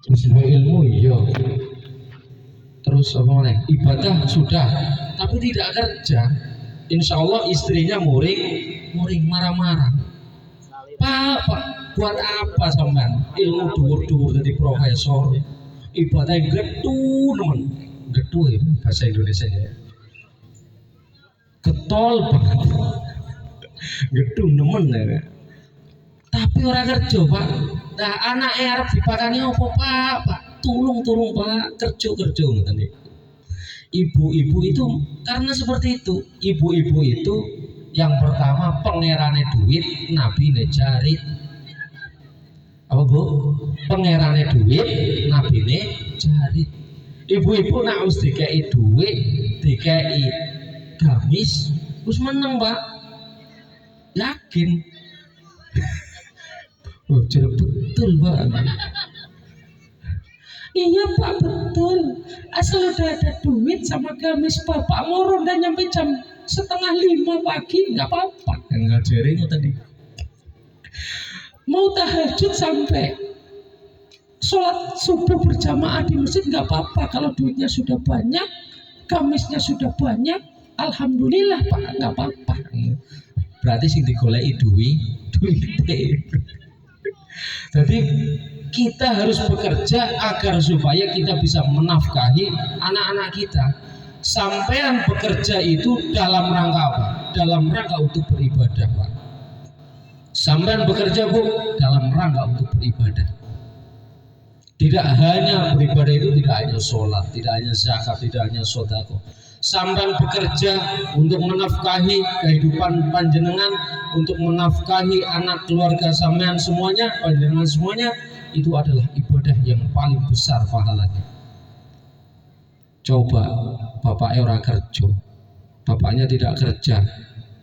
ilmu iya. Terus apa namanya? Ibadah sudah, tapi tidak kerja. Insya Allah istrinya muring marah-marah. Pak, buat apa sampean? Ilmu dhuwur-dhuwur jadi profesor. Ibadah yang getu nemen. Getu ya bahasa Indonesia ya. Getol banget. Getu nemen ya. Tapi orang kerja Pak. Nah anak arep dipakani apa Pak? Tulung Pak, kerja ngoten niku. Ibu-ibu itu karena seperti itu. Ibu-ibu itu yang pertama pangerane duit, nabine jarit. Apa Bu? Pangerane duit, nabine jarit. Ibu-ibu nak wis dikei duit, dikei gamis, wis meneng Pak. Yakin. Oh, betul Pak. Iya Pak, betul. Asal udah ada duit sama gamis Bapak mau ronda nyampe jam 4:30 pagi nggak apa-apa. Yang ngajarin tadi. Mau tahajud sampai sholat subuh berjamaah di masjid nggak apa-apa. Kalau duitnya sudah banyak, gamisnya sudah banyak, alhamdulillah Pak, nggak apa-apa. Berarti sing digoleki duit. Jadi kita harus bekerja agar supaya kita bisa menafkahi anak-anak kita. Sampean bekerja itu dalam rangka apa? Dalam rangka untuk beribadah Pak. Sampean bekerja Bu dalam rangka untuk beribadah. Tidak hanya beribadah itu tidak hanya sholat, tidak hanya zakat, tidak hanya sodako. Sampean bekerja untuk menafkahi kehidupan panjenengan, untuk menafkahi anak keluarga sampean semuanya, panjenengan semuanya, itu adalah ibadah yang paling besar pahalanya. Coba bapaknya orang kerja, bapaknya tidak kerja,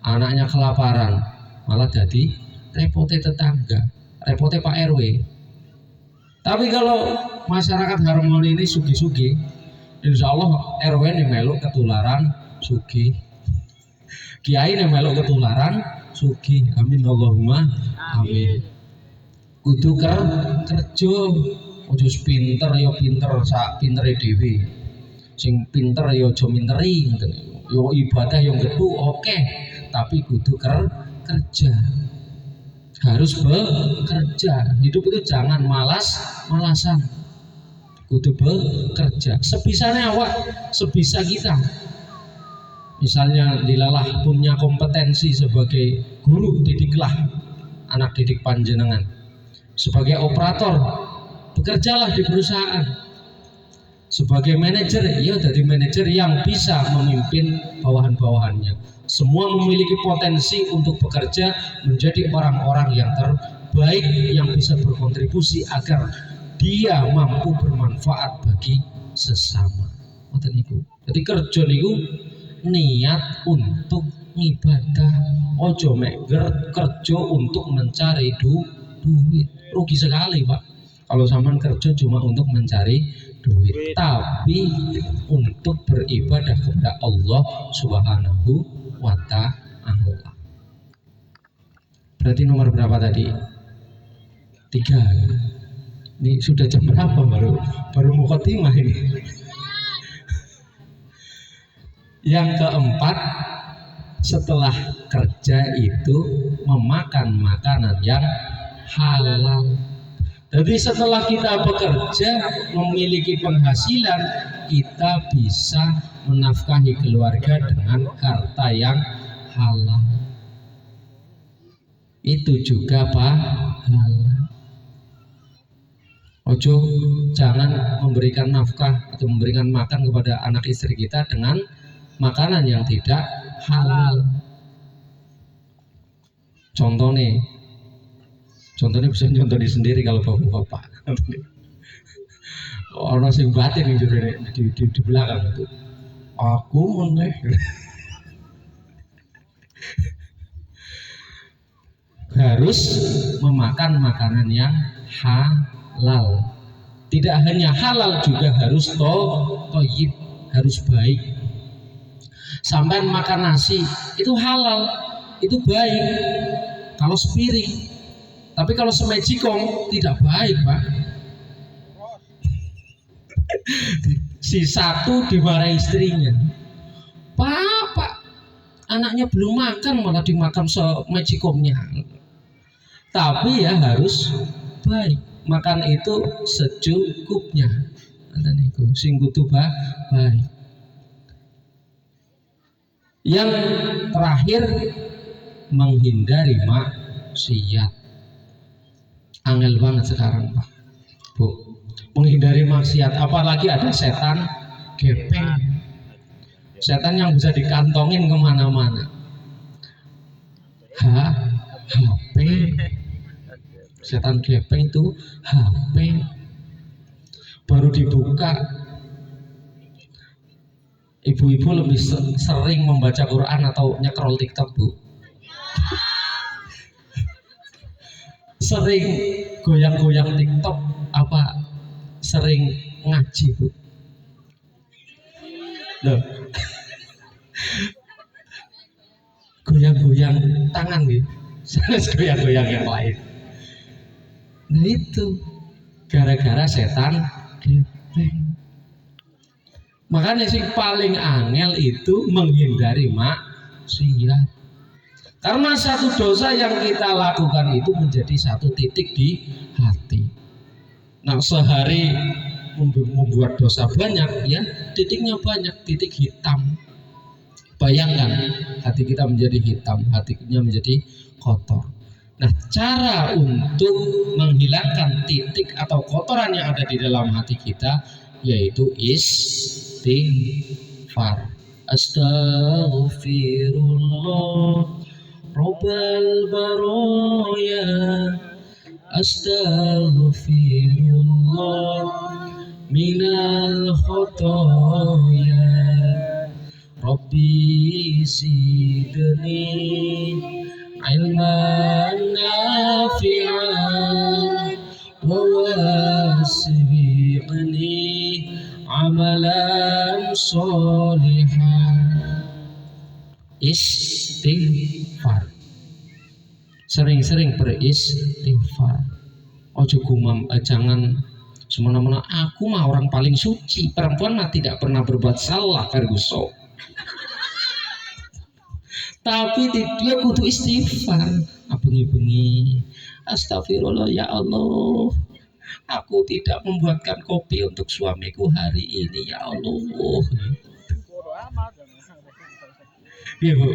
anaknya kelaparan, malah jadi repotnya tetangga, repotnya Pak RW. Tapi kalau masyarakat harmoni ini sugi-sugi, insya Allah RW ini meluk ketularan sugi, kiai ini meluk ketularan sugi. Amin Allahumma amin. Kudu kerja, ojo pinter ya pinter sak pintere dhewe. Sing pinter ya aja minteri ngoten. Yo ibadah yang gedu oke, tapi kudu kerja. Harus bekerja. Hidup itu jangan malasan. Kudu bekerja. Sebisanya awak, sebisa kita. Misalnya dilalah punya kompetensi sebagai guru, didiklah anak didik panjenengan. Sebagai operator, bekerjalah di perusahaan. Sebagai manajer, ya jadi manajer yang bisa memimpin bawahan-bawahannya. Semua memiliki potensi untuk bekerja menjadi orang-orang yang terbaik yang bisa berkontribusi agar dia mampu bermanfaat bagi sesama. Jadi kerja niku niat untuk ibadah, ojo mek kerja untuk mencari duit. Rugi sekali Pak kalau sampean kerja cuma untuk mencari duit, tapi untuk beribadah kepada Allah Subhanahu wa ta'ala. Berarti nomor berapa tadi? 3. Ini sudah jam berapa baru mukhatimah ini. Yang keempat, setelah kerja itu memakan makanan yang halal. Jadi setelah kita bekerja memiliki penghasilan, kita bisa menafkahi keluarga dengan harta yang halal. Itu juga pahala. Ojo jangan memberikan nafkah atau memberikan makan kepada anak istri kita dengan makanan yang tidak halal. Contohnya bisa contoh sendiri kalau bapak-bapak. Orang sing batin di belakang itu. Aku meneh. Harus memakan makanan yang halal. Tidak hanya halal, juga harus thayyib, harus baik. Sampai makan nasi itu halal, itu baik. Kalau sepiring. Tapi kalau semejikong tidak baik Pak. Si satu dimarahi istrinya. Pak, anaknya belum makan malah dimakan semecikomnya. Tapi ya harus baik. Makan itu secukupnya. Ada niku sing kudu baik. Yang terakhir, menghindari maksiat. Angel banget sekarang Pak Bu, menghindari maksiat. Apalagi ada setan gepeng, setan yang bisa dikantongin kemana-mana. HP, setan gepeng itu HP baru dibuka. Ibu-ibu lebih sering membaca Quran atau nyekrol TikTok Bu? Sering goyang-goyang TikTok apa sering ngaji Bu? Loh. Goyang-goyang tangan gitu, goyang-goyang yang lain. Nah itu gara-gara setan gepeng. Makanya sih paling angel itu menghindari maksiat. Karena satu dosa yang kita lakukan itu menjadi satu titik di hati. Nah sehari membuat dosa banyak ya, titiknya banyak, titik hitam. Bayangkan hati kita menjadi hitam, hatinya menjadi kotor. Nah cara untuk menghilangkan titik atau kotoran yang ada di dalam hati kita yaitu istighfar. Astaghfirullah Rabbal baraya, astaghfirullah minal khotoya, Rabbi zidni ilman nafi'an wa wasi'ni amalan solihan. Istighfar, sering-sering beristighfar. Ojo gumam, jangan semena-mena aku mah orang paling suci, perempuan mah tidak pernah berbuat salah Ferguson. Tapi dia kudu istighfar. Bengi-bengi, astagfirullah ya Allah, aku tidak membuatkan kopi untuk suamiku hari ini ya Allah. Iya Bu,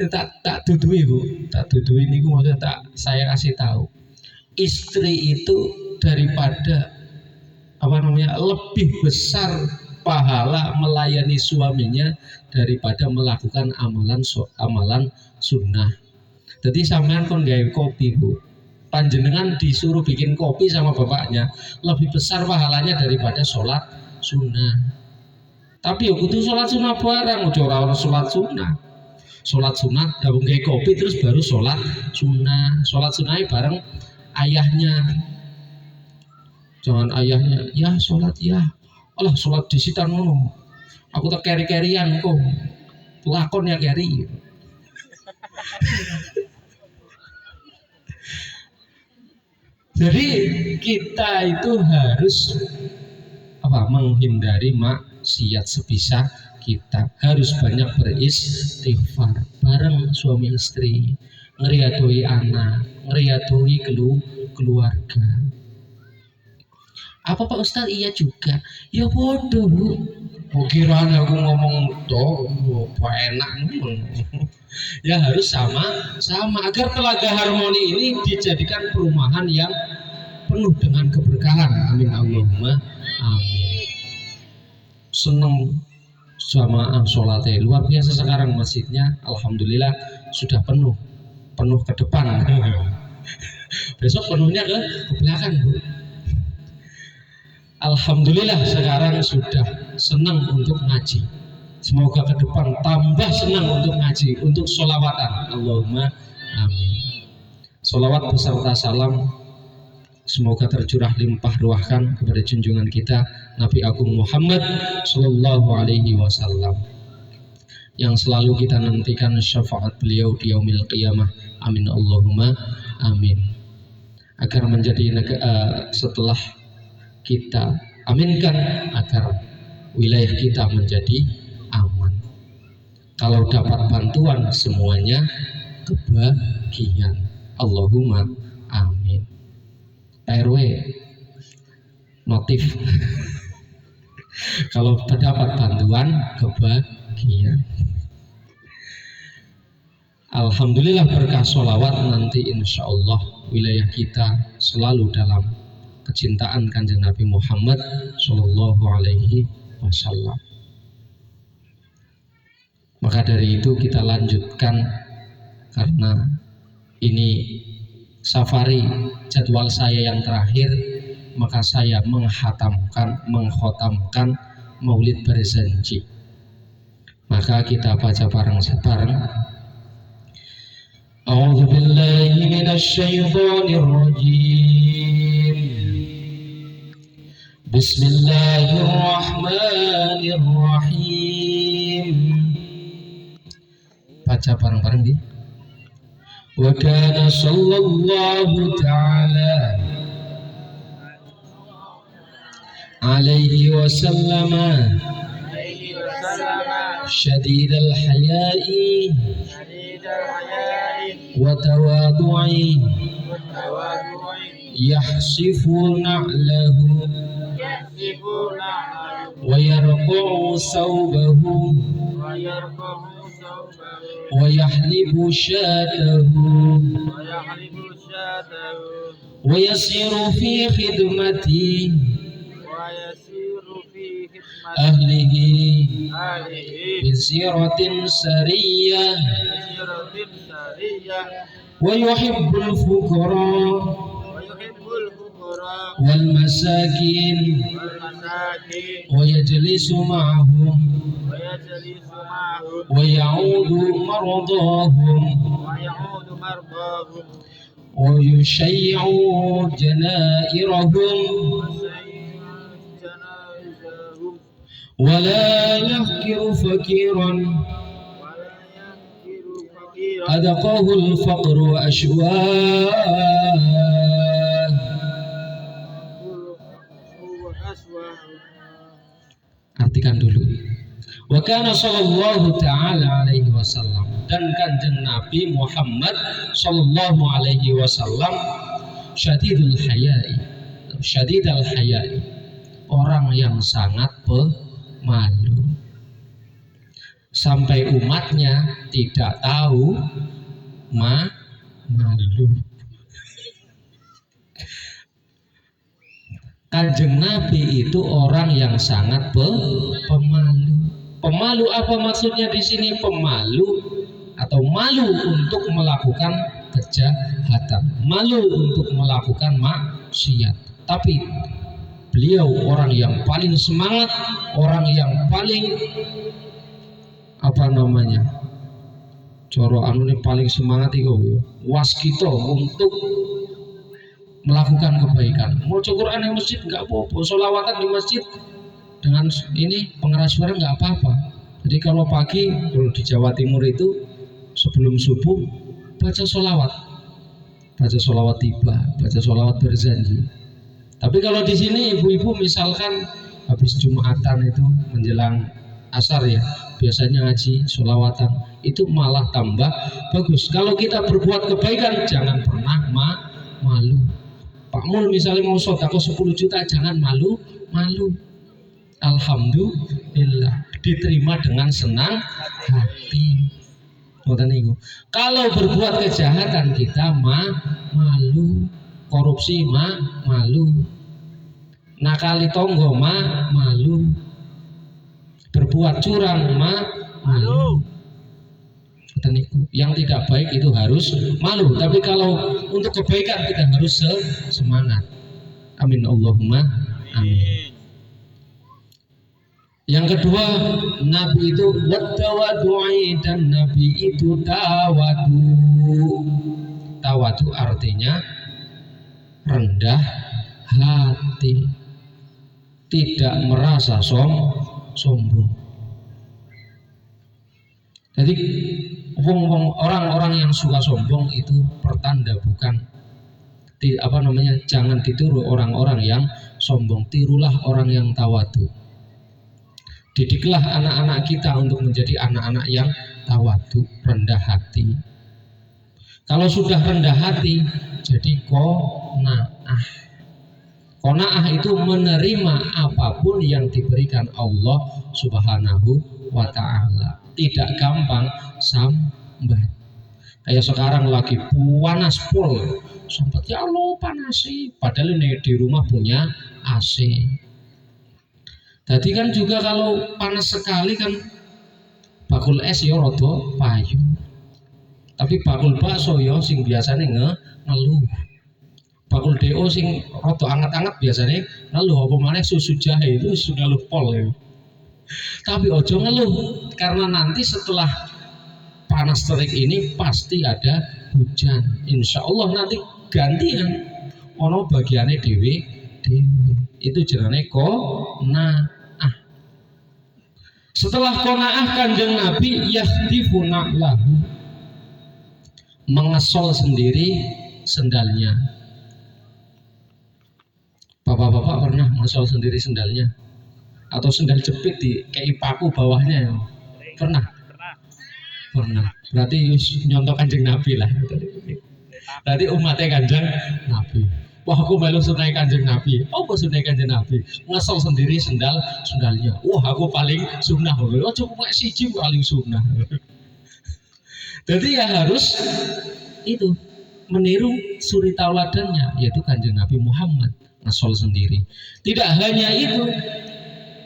tak dudui Bu, tak dudui ini maksudnya saya kasih tahu, istri itu daripada lebih besar pahala melayani suaminya daripada melakukan amalan sunnah. Jadi sampean kon gawe kopi Bu, panjenengan disuruh bikin kopi sama bapaknya lebih besar pahalanya daripada sholat sunnah. Tapi ya kudu sholat sunnah barang, udah orang sholat sunnah. Sholat sunnah, gabung kayak kopi terus baru sholat sunnah. Sholat sunnahnya bareng ayahnya. Jangan ayahnya, ya sholat ya. Allah sholat di sitan ngono. Aku tak keri-kerian kok. Lakon ya keri. Jadi kita itu harus menghindari maksiat sebisa kita, harus banyak beristighfar bareng suami istri, ngeriadoi anak, ngeriadoi keluarga. Apa Pak Ustadz? Iya juga. Ya bodoh Bu. Kiraan aku ngomong toh enak. Ya harus sama agar Telaga Harmoni ini dijadikan perumahan yang penuh dengan keberkahan. Amin Allahumma amin. Seneng jamaah sholatnya luar biasa sekarang masjidnya, alhamdulillah sudah penuh ke depan. Besok penuhnya ke belakang Bu. Alhamdulillah sekarang sudah senang untuk ngaji. Semoga ke depan tambah senang untuk ngaji, untuk sholawatan. Allahumma amin. Sholawat beserta salam semoga tercurah limpah ruahkan kepada junjungan kita Nabi Agung Muhammad Sallallahu Alaihi Wasallam, yang selalu kita nantikan syafaat beliau di yaumil qiyamah. Amin Allahumma amin. Agar menjadi setelah kita Aminkan agar wilayah kita menjadi aman. Kalau dapat bantuan semuanya kebagian. Allahumma amin. RW notif. Kalau terdapat bantuan kebagian. Alhamdulillah berkah sholawat nanti insya Allah wilayah kita selalu dalam kecintaan Kanjeng Nabi Muhammad Shallallahu Alaihi Wasallam. Maka dari itu kita lanjutkan, karena ini safari jadwal saya yang terakhir, maka saya mengkhatamkan Maulid Barzanji. Maka kita baca bareng-bareng. A'udzu billahi minasy syaithanir rajim. Bismillahirrahmanirrahim. Baca bareng-bareng di. Wa kana sallallahu ta'ala alaihi wasallam syadidal haya'i wa tawadu'i yahsifu na'lahu wa yarqa'u thawbahu wa yahlibu syatahu wa yasiru fi khidmati ahlihi bisiratin sariyah wa yuhibbul fuqara wal masakin wa yajlisu ma'ahum wa ya'udu mardahum wa yushayyi'u janairahum wa la yahkiru fakiran adaqahul faqru ashwah. Artikan dulu. Wa kana sallallahu ta'ala alaihi wasallam, dan Kanjeng Nabi Muhammad sallallahu alaihi wasallam syadidul haya'i, orang yang sangat pemalu, sampai umatnya tidak tahu malu. Kanjeng Nabi itu orang yang sangat pemalu. Pemalu apa maksudnya di sini? Pemalu atau malu untuk melakukan kejahatan, malu untuk melakukan maksiat. Tapi beliau orang yang paling semangat, orang yang paling coro anu ini paling semangat itu waskito untuk melakukan kebaikan. Mau Quran di masjid nggak apa-apa, sholawatan di masjid dengan ini pengeras suara nggak apa-apa. Jadi kalau pagi, kalau di Jawa Timur itu sebelum subuh baca sholawat tiba, baca sholawat Barzanji. Tapi kalau di sini ibu-ibu misalkan habis Jumatan itu menjelang asar ya, biasanya ngaji sholawatan, itu malah tambah bagus. Kalau kita berbuat kebaikan jangan pernah malu. Pak Mul misalnya mau sedekah 10 juta jangan malu. Alhamdulillah diterima dengan senang hati. Kalau berbuat kejahatan kita malu, korupsi malu, nakali tonggo malu, berbuat curang malu. Yang tidak baik itu harus malu. Tapi kalau untuk kebaikan kita harus semangat. Amin Allahumma amin. Yang kedua, Nabi itu tawadu'i, dan Nabi itu tawadu. Tawadu artinya rendah hati, tidak merasa sombong. Jadi orang-orang yang suka sombong itu pertanda bukan jangan ditiru orang-orang yang sombong, tirulah orang yang tawadu. Didiklah anak-anak kita untuk menjadi anak-anak yang tawadu, rendah hati. Kalau sudah rendah hati, jadi qanaah. Qanaah itu menerima apapun yang diberikan Allah Subhanahu wa ta'ala. Tidak gampang sambat. Kayak sekarang lagi panas pol, sambat ya Allah panas sih. Padahal ini di rumah punya AC. Tadi kan juga kalau panas sekali kan bakul es ya rada payu. Tapi bakul bakso ya sing biasanya ngeluh. Bakul DO sing rada anget-anget biasanya ngeluh, apa maneh susu jahe itu sudah ngeluh pol ya. Tapi ojo ngeluh, karena nanti setelah panas terik ini pasti ada hujan. Insya Allah nanti gantian ono bagiannya dewe. Itu jenenge qanaah. Setelah qanaah Kanjeng Nabi yahdifuna lahu, mengesol sendiri sendalnya. Bapak-bapak pernah mengesol sendiri sendalnya? Atau sendal jepit di kayak paku bawahnya? Pernah? Pernah. Berarti nyontok Kanjeng Nabi lah. Berarti umatnya Kanjeng Nabi. Wah, aku melu sunai Kanjeng Nabi. Oh, apa sunai Kanjeng Nabi? Ngesol sendiri sendalnya. Wah, aku paling sunnah. Oh, cuma siji paling sunnah. Jadi ya harus itu meniru suri tauladannya, yaitu Kanjeng Nabi Muhammad ngesol sendiri. Tidak hanya itu,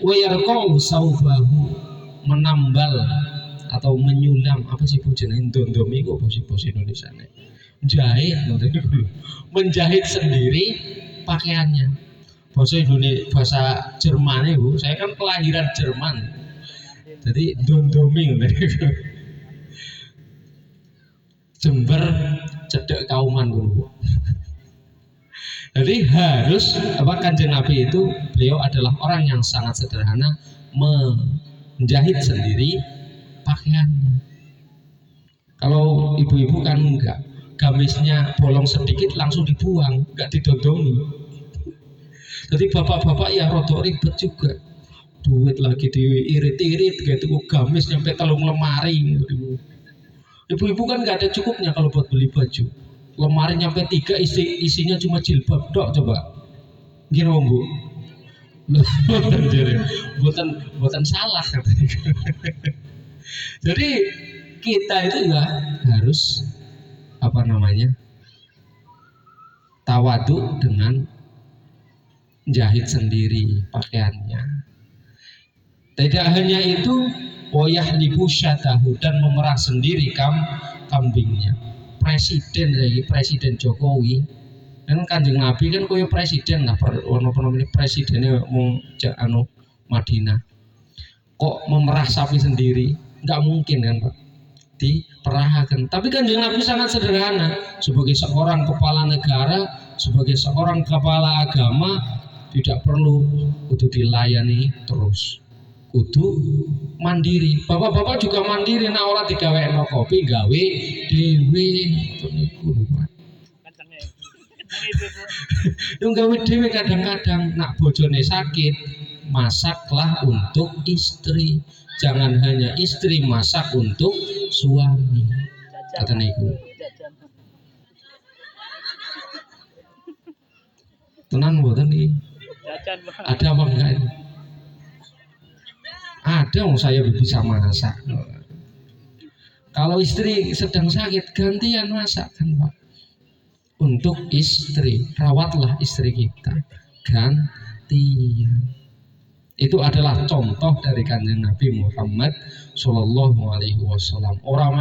wa yarqau saubahu, menambal atau menyulam, apa sih bu jenenge dondomi kok bos Indonesia nih, jahit, menjahit sendiri pakaiannya. Bahasa Jerman bu, saya kan kelahiran Jerman, jadi dondomi. Jember cedek kauman bu. Jadi harus apa, Kanjeng Nabi itu beliau adalah orang yang sangat sederhana, menjahit sendiri pakaiannya. Kalau ibu-ibu kan enggak, gamisnya bolong sedikit langsung dibuang, enggak didodongi. Jadi bapak-bapak ya rodok ribet juga, duit lagi diirit-irit gitu, gamis nyampe telung lemari. Ibu-ibu kan nggak ada cukupnya kalau buat beli baju. Lemari nyampe 3 isinya cuma jilbab dok, coba. Gini bu. Buatan salah katanya. Jadi kita itu ya harus apa namanya, tawadu dengan jahit sendiri pakaiannya. Tidak hanya itu, wayahlibu syatahu, dan memerah sendiri kambingnya. Presiden Jokowi kan Kanjeng Nabi kan koyo presiden lah, presidennya mau Madinah, kok memerah sapi sendiri? Nggak mungkin kan Pak, diperahkan. Tapi Kanjeng Nabi sangat sederhana, sebagai seorang kepala negara, sebagai seorang kepala agama, tidak perlu untuk dilayani terus, kudu mandiri. Bapak-bapak juga mandiri, nah ora digawekno kopi, gawe dhewe niku lho Pak. Yang gawe dhewe kadang-kadang nak bojone sakit, masaklah untuk istri. Jangan hanya istri masak untuk suami. Kata niku. Tenan mboten iki? Ada apa enggak ini? Ada, saya bisa masak. Kalau istri sedang sakit, gantian masak kan Pak. Untuk istri, rawatlah istri kita, gantian. Itu adalah contoh dari Kanjeng Nabi Muhammad Sallallahu Alaihi Wasallam. Orang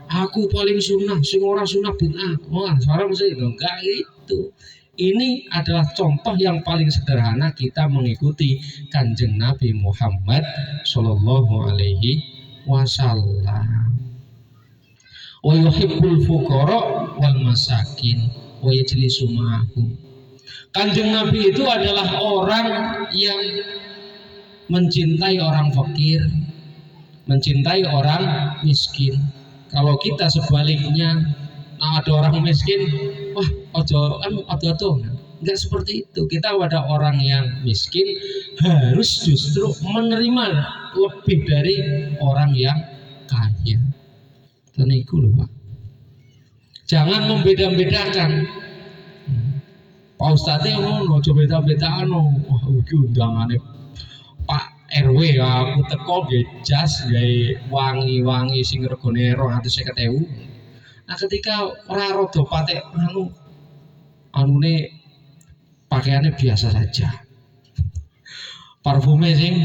aku paling sunnah, sing ora sunnah bid'ah. Wah, sekarang mesti enggak itu. Ini adalah contoh yang paling sederhana kita mengikuti Kanjeng Nabi Muhammad Sallallahu Alaihi Wasallam. Wa yuhibbul fuqara wal masakin wa yajlisu ma'ahum. Kanjeng Nabi itu adalah orang yang mencintai orang fakir, mencintai orang miskin. Kalau kita sebaliknya, nah ada orang miskin, wah ojo kan ojo. Enggak seperti itu. Kita pada orang yang miskin harus justru menerima lebih dari orang yang kaya. Teniku loh Pak. Jangan membeda-bedakan. Pak Ustadz ngono, coba beda-bedaan. Wah, iki undangane Pak RW aku teko nggih jas gawe wangi-wangi sing regane 250.000. Nah ketika ora rada patek anune pakaiannya biasa saja. Parfume sing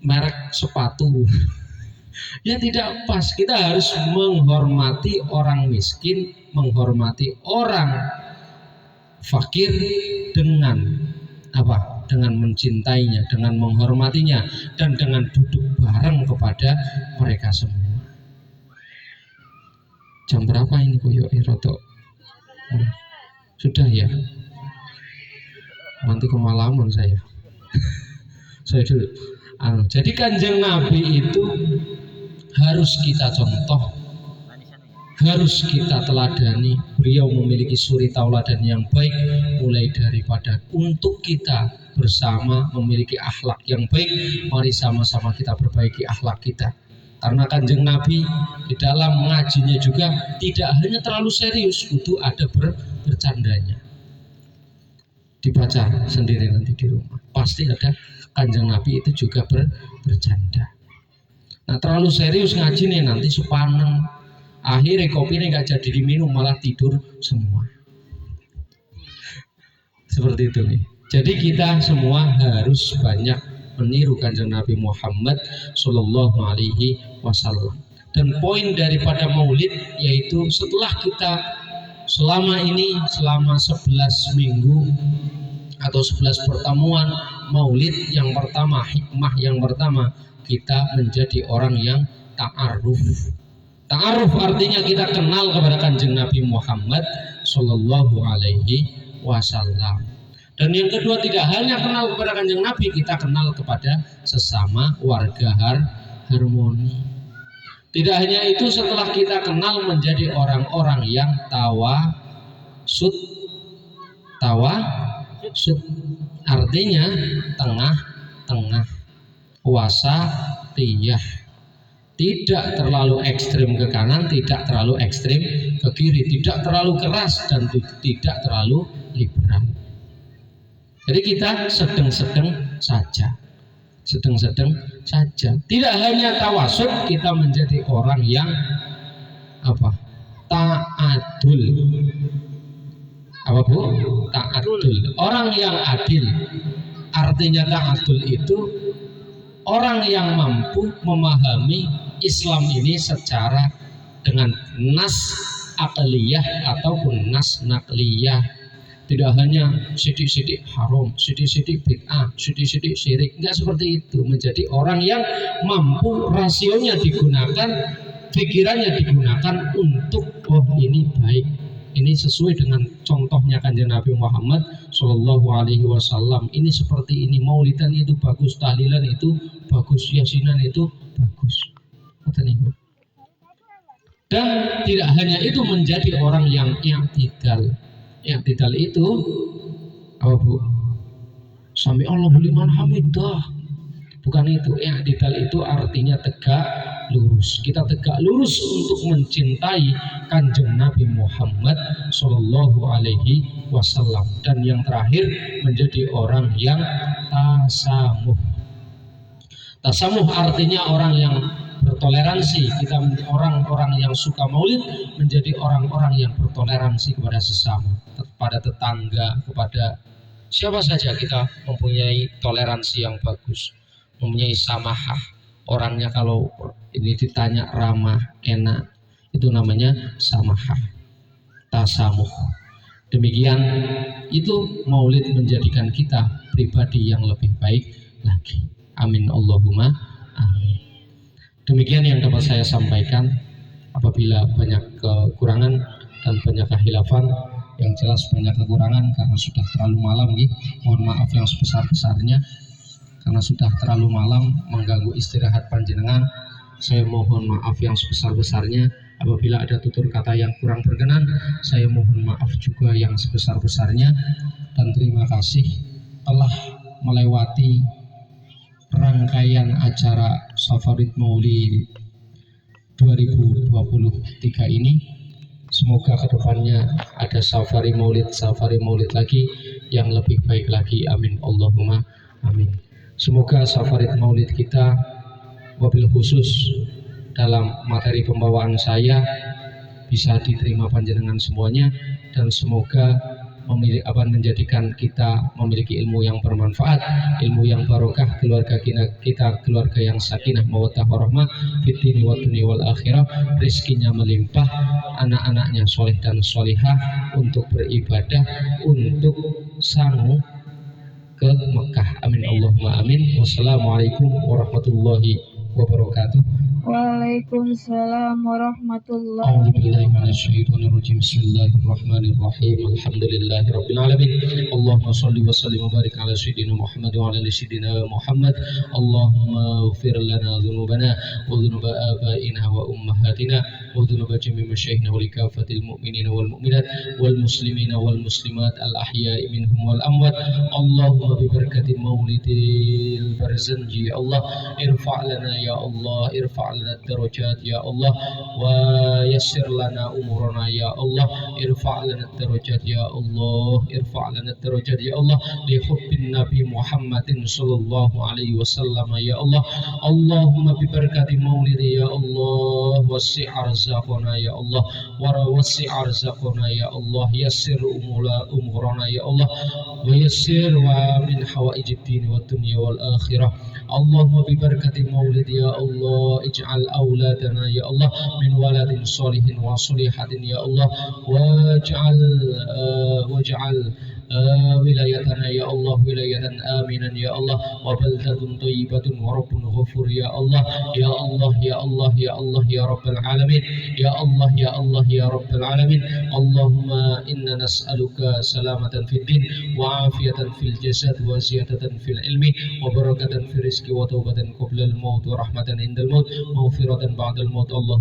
merek sepatu. Ya tidak pas. Kita harus menghormati orang miskin, menghormati orang fakir dengan apa? Dengan mencintainya, dengan menghormatinya, dan dengan duduk bareng kepada mereka semua. Jam berapa ini koyo Roto? Sudah ya? Nanti kemalaman saya. Saya dulu. Jadi Kanjeng Nabi itu harus kita contoh, harus kita teladani. Beliau memiliki suri tauladan yang baik, mulai daripada untuk kita bersama memiliki akhlak yang baik. Mari sama-sama kita perbaiki akhlak kita. Karena Kanjeng Nabi di dalam mengajinya juga tidak hanya terlalu serius, kudu ada bercandanya. Dibaca sendiri nanti di rumah. Pasti ada Kanjeng Nabi itu juga bercanda. Nah terlalu serius ngaji nih nanti sepaneng. Akhirnya kopinya nggak jadi diminum, malah tidur semua. Seperti itu nih. Jadi kita semua harus banyak meniru Kanjeng Nabi Muhammad Sallallahu Alaihi Wasallam. Dan poin daripada maulid yaitu setelah kita selama 11 minggu atau 11 pertemuan maulid, yang pertama, hikmah yang pertama, kita menjadi orang yang ta'aruf. Ta'aruf artinya kita kenal kepada Kanjeng Nabi Muhammad Sallallahu Alaihi Wasallam. Dan yang kedua, tidak hanya kenal kepada Kanjeng Nabi, kita kenal kepada sesama warga harmoni. Tidak hanya itu, setelah kita kenal menjadi orang-orang yang tawasud. Artinya tengah-tengah, wasatiyah, tidak terlalu ekstrim ke kanan, tidak terlalu ekstrim ke kiri, tidak terlalu keras dan tidak terlalu liberal. Jadi kita sedang-sedang saja. Tidak hanya tawasud, kita menjadi orang yang apa? Ta'adul. Apa Bu? Ta'adul. Orang yang adil. Artinya ta'adul itu orang yang mampu memahami Islam ini secara dengan nas akliyah ataupun nas nakliyah. Tidak hanya sidik-sidik haram, sidik-sidik bid'ah, sidik-sidik syirik. Enggak seperti itu. Menjadi orang yang mampu rasionya digunakan, pikirannya digunakan untuk ini baik, ini sesuai dengan contohnya Kanjeng Nabi Muhammad Sallallahu Alaihi Wasallam. Ini seperti ini, maulidan itu bagus, tahlilan itu bagus, yasinan itu bagus. Dan tidak hanya itu, menjadi orang yang i'tidal. I'tidal itu apa Bu? Sami Allahu liman hamidah. Bukan itu. I'tidal itu artinya tegak lurus. Kita tegak lurus untuk mencintai Kanjeng Nabi Muhammad Sallallahu Alaihi Wasallam. Dan yang terakhir, menjadi orang yang tasamuh. Tasamuh artinya orang yang bertoleransi. Kita orang-orang yang suka maulid menjadi orang-orang yang bertoleransi kepada sesama, kepada tetangga, kepada siapa saja. Kita mempunyai toleransi yang bagus, mempunyai samahah. Orangnya kalau ini ditanya ramah, enak, itu namanya samahah, tasamuh. Demikian itu maulid menjadikan kita pribadi yang lebih baik lagi. Amin Allahumma amin. Demikian yang dapat saya sampaikan. Apabila banyak kekurangan dan banyak kehilafan, yang jelas banyak kekurangan karena sudah terlalu malam nih. Mohon maaf yang sebesar-besarnya karena sudah terlalu malam mengganggu istirahat panjenengan. Saya mohon maaf yang sebesar-besarnya. Apabila ada tutur kata yang kurang berkenan, saya mohon maaf juga yang sebesar-besarnya, dan terima kasih telah melewati rangkaian acara Safarid Maulid 2023 ini. Semoga kedepannya ada safari maulid lagi yang lebih baik lagi. Amin Allahumma amin. Semoga safari maulid kita, wabil khusus dalam materi pembawaan saya, bisa diterima panjenengan semuanya, dan semoga menjadikan kita memiliki ilmu yang bermanfaat, ilmu yang barokah, keluarga kita keluarga yang sakinah mawaddah warahmah fid dini wad dunya wal akhirah, rezekinya melimpah, anak-anaknya soleh dan solihah untuk beribadah, untuk sanggup ke Mekah. Amin Allahumma amin. Wassalamualaikum warahmatullahi wabarakatuh. Waalaikumsalam warahmatullahi A'udzu billahi minasyaitonir rajim. Bismillahirrahmanirrahim. Alhamdulillahirabbil alamin. Allahumma shalli wa sallim wa barik ala sayyidina Muhammad wa ala ali sayyidina Muhammad. Allahumma ighfir lana dhunubana wa dhunuba abaina wa ummahatina wa dhunuba jami' masyayikhina wa likafatil mu'minina wal mu'minat wal muslimina wal muslimat al ahya'i minhum wal amwat. Allahumma bi barakati maulidil barzanji ya Allah, irfa' lana ya Allah, irfa' lana darajat ya Allah, wa yassir lana umurana ya Allah, irfa' lana darajat ya Allah, irfa' lana darajat ya Allah, li hubbin Nabi Muhammadin sallallahu alaihi wasallam ya Allah. Allahumma bi barakati maulidi ya Allah, wasi' arzaqana ya Allah, wa wasi' arzaqana ya Allah, yassir umurana ya Allah, wa yassir wa min hawaijid din wa dunya wal akhirah. Allahumma bi barakati maulidi ya Allah, ij'al auladana ya Allah min waladin solihin wa solihatin ya Allah, waj'al wilayatana ya Allah wilayatan aminan ya Allah, wa baldatun thayyibatun wa rabbun ghafur ya Allah, ya Allah ya Allah ya Allah ya rabbal alamin, ya Allah ya Allah ya rabbal alamin. Allahumma inna nas'aluka salamatan fid din wa afiyatan fil jasad wa ziyadatan fil ilmi wa barakatan fil rizqi wa taubatan qabla al maut wa rahmatan indal maut, maghfiratan ba'dal maut. Allah